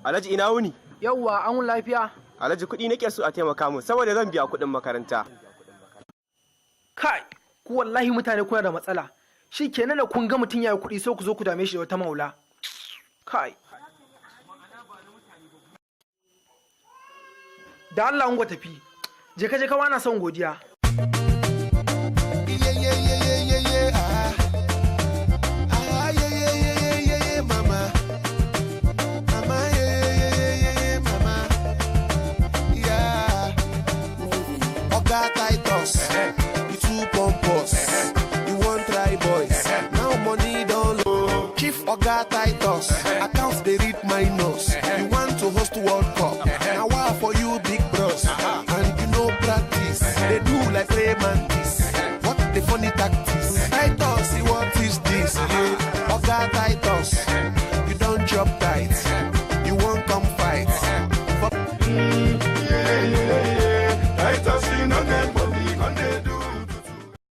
Alhaji ina wuni? Yawwa an lafiya. Alhaji kuɗi nake so a taimaka mu saboda zan biya kuɗin makaranta. Kai, ku wallahi mutane kuna da matsala. Shi kenan da kun ga mutum yayi kuɗi sai ku zo ku dame shi da wata maula. Kai. Da Allah ungo tafi. Je ka wana son godiya. You too pompous. You want try boys. Now money don't low. Chief Oga Titus. Accounts they read minus. You want to host World Cup. Now why for you big bros? And you know practice. They do like Rayman this. What the funny tactics? Titus, what is this? Oga Titus.